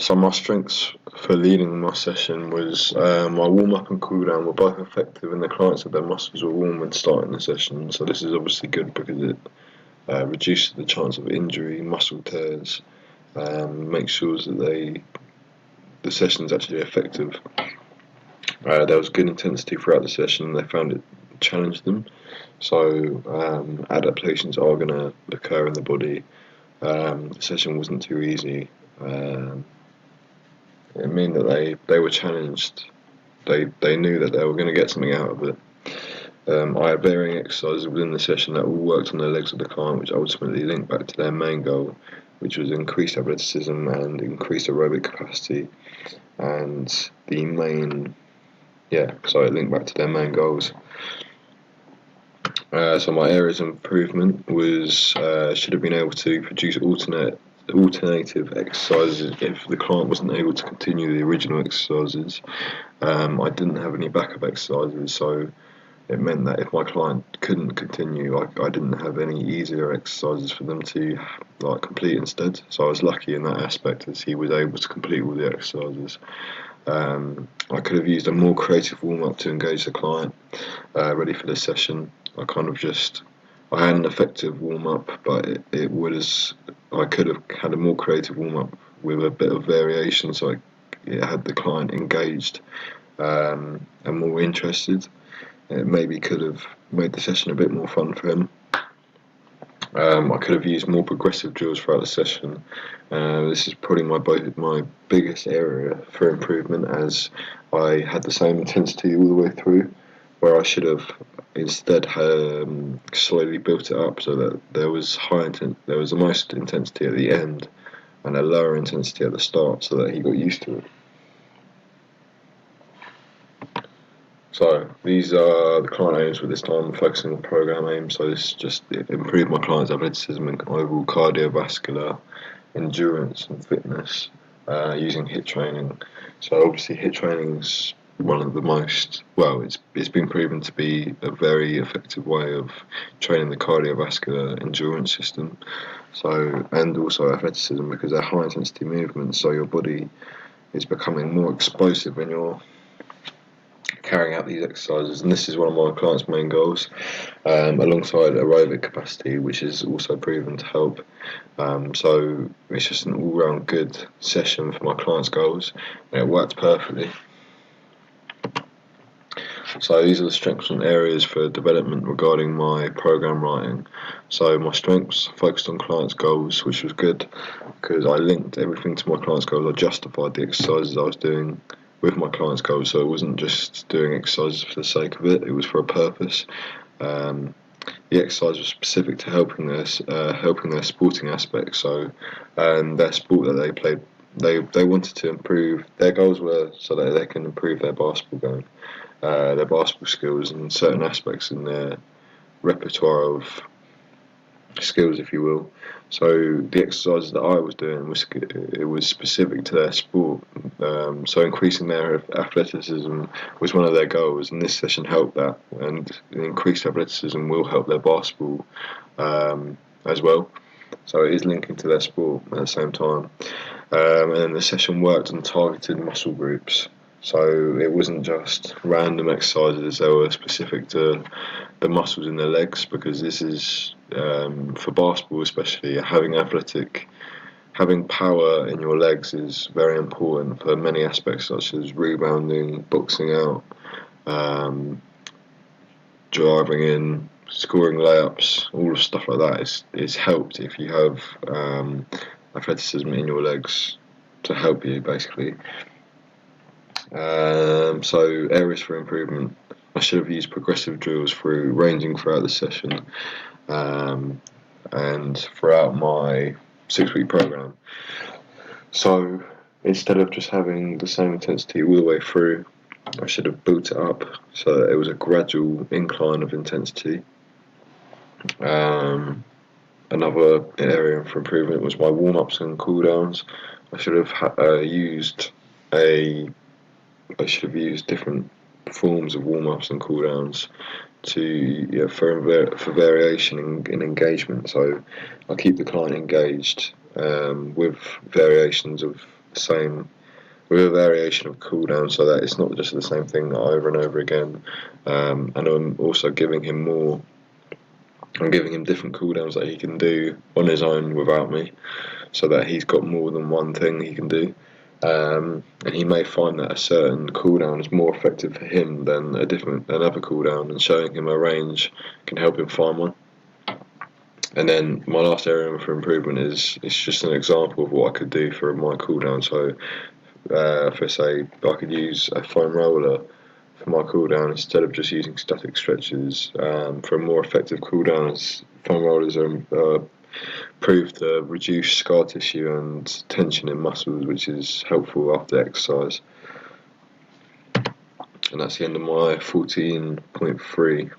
So my strengths for leading my session was my warm up and cool down were both effective, and the clients said their muscles were warm when starting the session. So this is obviously good because it reduces the chance of injury, muscle tears, makes sure that the session is actually effective. There was good intensity throughout the session. They found it challenged them, so adaptations are going to occur in the body. The session wasn't too easy. It meant that they were challenged. They knew that they were going to get something out of it. I had varying exercises within the session that all worked on the legs of the client, which ultimately linked back to their main goal, which was increased athleticism and increased aerobic capacity. And so it linked back to their main goals. So my areas of improvement was should have been able to produce alternative exercises if the client wasn't able to continue the original exercises. I didn't have any backup exercises, so it meant that if my client couldn't continue, I didn't have any easier exercises for them to complete instead. So I was lucky in that aspect, as he was able to complete all the exercises. I could have used a more creative warm-up to engage the client ready for the session. I had an effective warm-up, but I could have had a more creative warm-up with a bit of variation, so it had the client engaged and more interested. It maybe could have made the session a bit more fun for him. I could have used more progressive drills throughout the session. This is probably my biggest area for improvement, as I had the same intensity all the way through, where I should have instead slowly built it up so that there was the most intensity at the end and a lower intensity at the start, so that he got used to it. So these are the client aims for this time, focusing on program aims. So this just improved my client's athleticism and overall cardiovascular endurance and fitness using HIIT training. So obviously HIIT training is one of the most, it's been proven to be a very effective way of training the cardiovascular endurance system. So, and also athleticism, because they're high intensity movements, so your body is becoming more explosive when you're carrying out these exercises, and this is one of my clients' main goals, alongside aerobic capacity, which is also proven to help. So it's just an all-round good session for my clients' goals, and it worked perfectly. So these are the strengths and areas for development regarding my program writing. So my strengths focused on clients' goals, which was good because I linked everything to my clients' goals. I justified the exercises I was doing with my clients' goals, so it wasn't just doing exercises for the sake of it. It was for a purpose. The exercise was specific to helping their sporting aspects. So their sport that they played, they wanted to improve. Their goals were so that they can improve their basketball game, their basketball skills, and certain aspects in their repertoire of skills, if you will. So the exercises that I was doing was specific to their sport. So increasing their athleticism was one of their goals, and this session helped that. And increased athleticism will help their basketball as well. So it is linking to their sport at the same time. And then the session worked on targeted muscle groups. So it wasn't just random exercises, they were specific to the muscles in their legs, because this is, for basketball especially, having power in your legs is very important for many aspects, such as rebounding, boxing out, driving in, scoring layups. All of stuff like that is helped if you have athleticism in your legs to help you, basically. So areas for improvement. I should have used progressive drills ranging throughout the session and throughout my 6-week program. So instead of just having the same intensity all the way through, I should have built it up so that it was a gradual incline of intensity. Another area for improvement was my warm-ups and cool-downs. I should have used different forms of warm-ups and cool-downs for variation in engagement. So I keep the client engaged with variations of the same, with a variation of cooldown, so that it's not just the same thing over and over again. And I'm also giving him more. I'm giving him different cooldowns that he can do on his own without me, so that he's got more than one thing he can do. And he may find that a certain cooldown is more effective for him than another cooldown, and showing him a range can help him find one. And then my last area for improvement is it's just an example of what I could do for my cooldown. So, for say, I could use a foam roller for my cooldown instead of just using static stretches. For a more effective cooldown, foam rollers are proved to reduce scar tissue and tension in muscles, which is helpful after exercise. And that's the end of my 14.3.